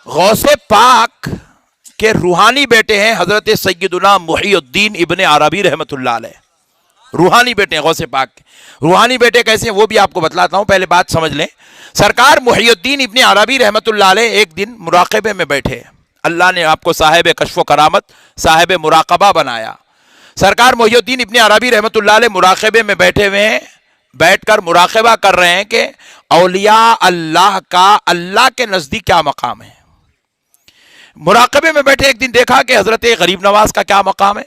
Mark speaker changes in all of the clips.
Speaker 1: غوث پاک کے روحانی بیٹے ہیں حضرت سیدنا محی الدین ابن عربی رحمت اللہ علیہ. روحانی بیٹے ہیں غوث پاک کے. روحانی بیٹے کیسے ہیں وہ بھی آپ کو بتلاتا ہوں، پہلے بات سمجھ لیں. سرکار محی الدین ابن عربی رحمت اللہ علیہ ایک دن مراقبے میں بیٹھے. اللہ نے آپ کو صاحب کشف و کرامت، صاحب مراقبہ بنایا. سرکار محی الدین ابن عربی رحمت اللہ علیہ مراقبے میں بیٹھے ہوئے ہیں، بیٹھ کر مراقبہ کر رہے ہیں کہ اولیاء اللہ کا اللہ کے نزدیک کیا مقام ہے. مراقبے میں بیٹھے ایک دن دیکھا کہ حضرت غریب نواز کا کیا مقام ہے.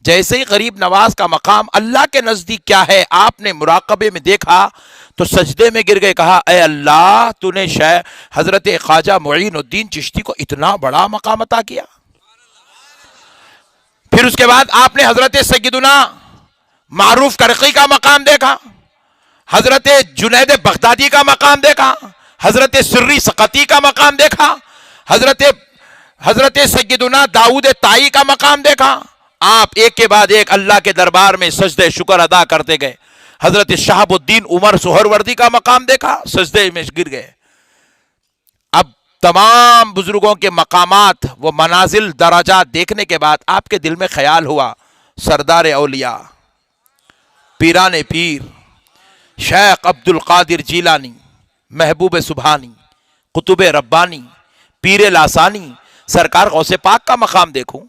Speaker 1: جیسے ہی غریب نواز کا مقام اللہ کے نزدیک کیا ہے آپ نے مراقبے میں دیکھا تو سجدے میں گر گئے. کہا اے اللہ تو نے حضرت خواجہ معین الدین چشتی کو اتنا بڑا مقام عطا کیا. پھر اس کے بعد آپ نے حضرت سیدنا معروف کرقی کا مقام دیکھا، حضرت جنید بغدادی کا مقام دیکھا، حضرت سری سقطی کا مقام دیکھا، حضرت سیدنا داؤد طائی کا مقام دیکھا. آپ ایک کے بعد ایک اللہ کے دربار میں سجدے شکر ادا کرتے گئے. حضرت شہاب الدین عمر سہروردی کا مقام دیکھا، سجدے میں گر گئے. اب تمام بزرگوں کے مقامات وہ منازل درجات دیکھنے کے بعد آپ کے دل میں خیال ہوا سردار اولیاء پیران پیر شیخ عبد القادر جیلانی، محبوب سبحانی، قطب ربانی، پیر لاسانی، سرکار غوث پاک کا مقام دیکھوں.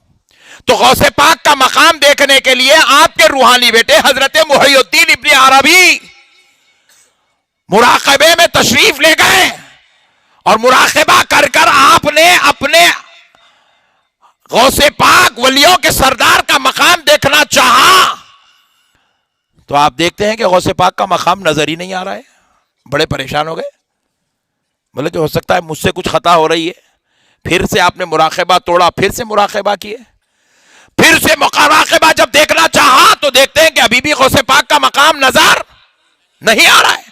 Speaker 1: تو غوث پاک کا مقام دیکھنے کے لیے آپ کے روحانی بیٹے حضرت محی الدین ابن عربی مراقبے میں تشریف لے گئے اور مراقبہ کر کر آپ نے اپنے غوث پاک ولیوں کے سردار کا مقام دیکھنا چاہا. تو آپ دیکھتے ہیں کہ غوث پاک کا مقام نظر ہی نہیں آ رہا ہے. بڑے پریشان ہو گئے، بولے کہ ہو سکتا ہے مجھ سے کچھ خطا ہو رہی ہے. پھر سے آپ نے مراقبہ توڑا، پھر سے مراقبہ کیے، پھر سے مراقبہ جب دیکھنا چاہا تو دیکھتے ہیں کہ ابھی بھی غوث پاک کا مقام نظر نہیں آ رہا ہے.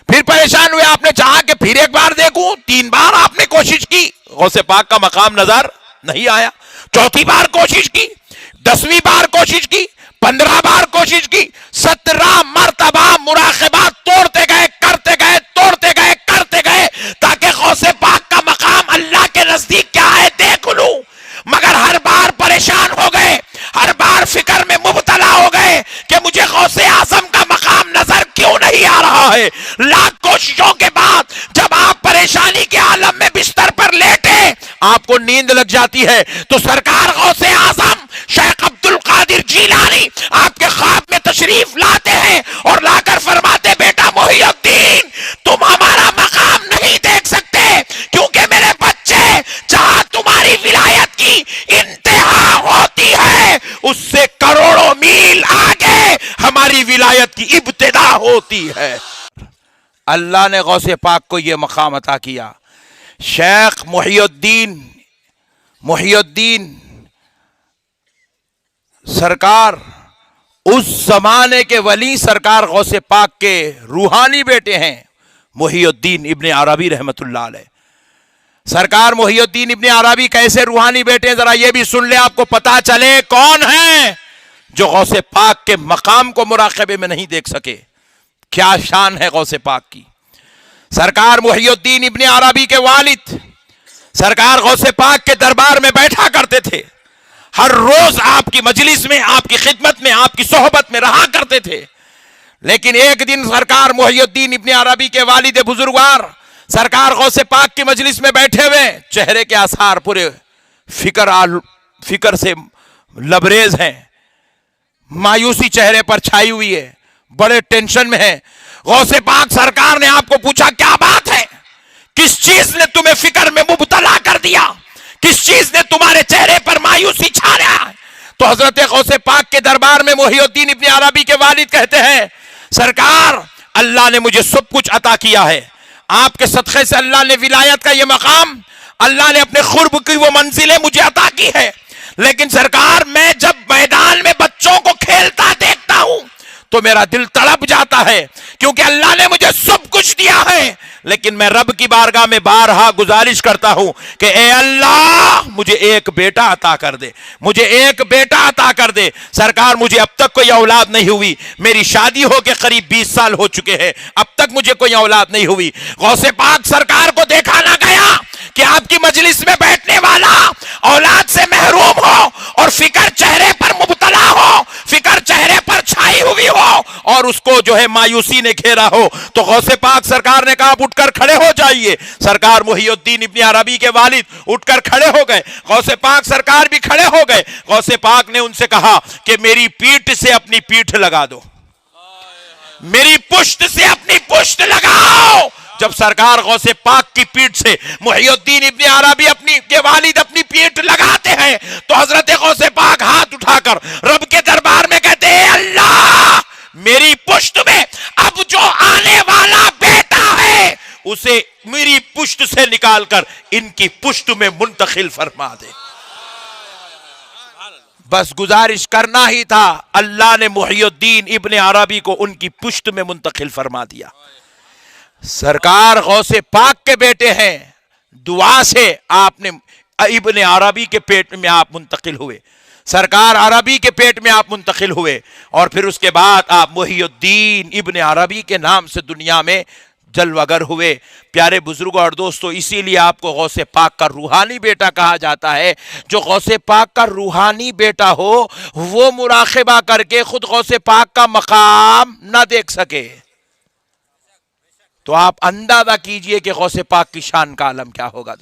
Speaker 1: پھر پریشان ہوئے، آپ نے چاہا کہ پھر ایک بار دیکھوں. 3 بار آپ نے کوشش کی، غوث پاک کا مقام نظر نہیں آیا. چوتھی بار کوشش کی، 10ویں بار کوشش کی، 15 بار کوشش کی، 17 مرتبہ مراقبہ توڑتے گئے، کرتے گئے، توڑتے گئے، کرتے گئے تاکہ غوث پاک کا مقام اللہ کے نزدیک کیا ہے دیکھ لوں. مگر ہر بار پریشان ہو گئے، ہر بار فکر میں مبتلا ہو گئے کہ مجھے غوث اعظم کا مقام نظر کیوں نہیں آ رہا ہے. لاکھ کوششوں کے بعد جب آپ پریشانی کے عالم میں بستر پر لیٹے آپ کو نیند لگ جاتی ہے تو سرکار غوث اعظم شیخ عبد القادر جیلانی آپ کے خواب میں تشریف لاتے ہیں اور لا کر فرماتے بیٹا محی الدین تم ہمارا مقام نہیں دیکھ سکتے کیونکہ میرے بچے جہاں تمہاری ولایت کی انتہا ہوتی ہے اس سے کروڑوں میل آگے ہماری ولایت کی ابتدا ہوتی ہے. اللہ نے غوث پاک کو یہ مقام عطا کیا. شیخ محی الدین سرکار اس زمانے کے ولی سرکار غوث پاک کے روحانی بیٹے ہیں محی الدین ابن عربی رحمت اللہ علیہ. سرکار محی الدین ابن عربی کیسے روحانی بیٹے ہیں ذرا یہ بھی سن لیں، آپ کو پتا چلے کون ہیں جو غوث پاک کے مقام کو مراقبے میں نہیں دیکھ سکے. کیا شان ہے غوث پاک کی. سرکار محی الدین ابن عربی کے والد سرکار غوث پاک کے دربار میں بیٹھا کرتے تھے. ہر روز آپ کی مجلس میں، آپ کی خدمت میں، آپ کی صحبت میں رہا کرتے تھے. لیکن ایک دن سرکار محی الدین ابن عربی کے والد بزرگوار سرکار غوث پاک کی مجلس میں بیٹھے ہوئے، چہرے کے آثار پورے فکر سے لبریز ہیں، مایوسی چہرے پر چھائی ہوئی ہے، بڑے ٹینشن میں ہے. غوث پاک سرکار نے آپ کو پوچھا کیا بات ہے، کس چیز نے تمہیں فکر میں مبتلا کر دیا، کس چیز نے تمہارے چہرے پر مایوسی چھا رہا ہے. تو حضرت غوث پاک کے دربار میں محی الدین ابن عربی کے والد کہتے ہیں سرکار اللہ نے مجھے سب کچھ عطا کیا ہے، آپ کے صدقے سے اللہ نے ولایت کا یہ مقام، اللہ نے اپنے قرب کی وہ منزلیں مجھے عطا کی ہے. لیکن سرکار میں جب میدان میں بچوں کو کھیلتا دیکھتا ہوں تو میرا دل تڑپ جاتا ہے کیونکہ اللہ نے مجھے سب کچھ دیا ہے. لیکن میں رب کی بارگاہ میں بارہا گزارش کرتا ہوں کہ اے اللہ مجھے ایک بیٹا عطا کر دے، مجھے ایک بیٹا عطا کر دے. سرکار مجھے اب تک کوئی اولاد نہیں ہوئی، میری شادی ہو کے قریب 20 سال ہو چکے ہیں، اب تک مجھے کوئی اولاد نہیں ہوئی. غوث پاک سرکار کو دیکھا نہ گیا کہ آپ کی مجلس میں بیٹھنے والا اولاد سے محروم ہو اور فکر چہرے پر مبتلا ہو، فکر چہرے پر چھائی ہوئی ہو اور اس کو جو ہے مایوسی نے گھیرا ہو، تو غوث پاک سرکار نے کہا اٹھ کر کھڑے ہو جائیے۔ سرکار محی الدین ابن عربی کے والد اٹھ کر کھڑے ہو گئے، غوث پاک سرکار بھی کھڑے ہو گئے۔ غوث پاک نے ان سے کہا کہ میری پیٹھ سے اپنی پیٹھ لگا دو، میری پشت سے اپنی پشت لگاؤ۔ جب سرکار غوث پاک کی پیٹھ سے محی الدین ابن عربی اپنی کے والد اپنی پیٹھ لگاتے ہیں تو حضرت غوث پاک ہاتھ اٹھا کر رب کے دربار میں کہتے ہیں اللہ میری پشت میں اب جو آنے والا بیٹا ہے اسے میری پشت سے نکال کر ان کی پشت میں منتقل فرما دے۔ بس گزارش کرنا ہی تھا، اللہ نے محی الدین ابن عربی کو ان کی پشت میں منتقل فرما دیا۔ سرکار غوث پاک کے بیٹے ہیں، دعا سے آپ نے ابن عربی کے پیٹ میں آپ منتقل ہوئے، سرکار عربی کے پیٹ میں آپ منتقل ہوئے، اور پھر اس کے بعد آپ محی الدین ابن عربی کے نام سے دنیا میں جلوہ گر ہوئے۔ پیارے بزرگوں اور دوستو، اسی لیے آپ کو غوث پاک کا روحانی بیٹا کہا جاتا ہے۔ جو غوث پاک کا روحانی بیٹا ہو وہ مراقبہ کر کے خود غوث پاک کا مقام نہ دیکھ سکے تو آپ اندازہ کیجئے کہ غوث پاک کی شان کا عالم کیا ہوگا۔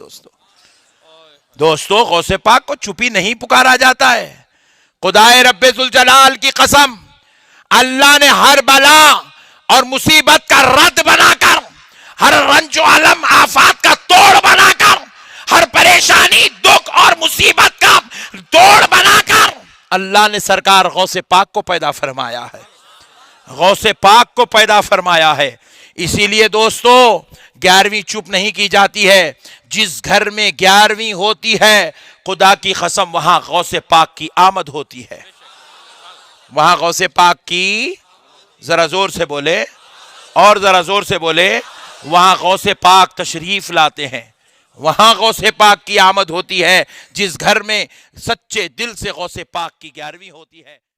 Speaker 1: دوستو غوث پاک کو چھپی نہیں پکارا جاتا ہے۔ خدائے رب ذوالجلال کی قسم، اللہ نے ہر بلا اور مصیبت کا رد بنا کر، ہر رنج و علم آفات کا توڑ بنا کر، ہر پریشانی دکھ اور مصیبت کا توڑ بنا کر اللہ نے سرکار غوث پاک کو پیدا فرمایا ہے، غوث پاک کو پیدا فرمایا ہے۔ اسی لیے دوستو 11ویں چپ نہیں کی جاتی ہے۔ جس گھر میں 11ویں ہوتی ہے خدا کی قسم وہاں غوث پاک کی آمد ہوتی ہے، وہاں غوث پاک کی، ذرا زور سے بولے اور ذرا زور سے بولے، وہاں غوث پاک تشریف لاتے ہیں، وہاں غوث پاک کی آمد ہوتی ہے۔ جس گھر میں سچے دل سے غوث پاک کی 11ویں ہوتی ہے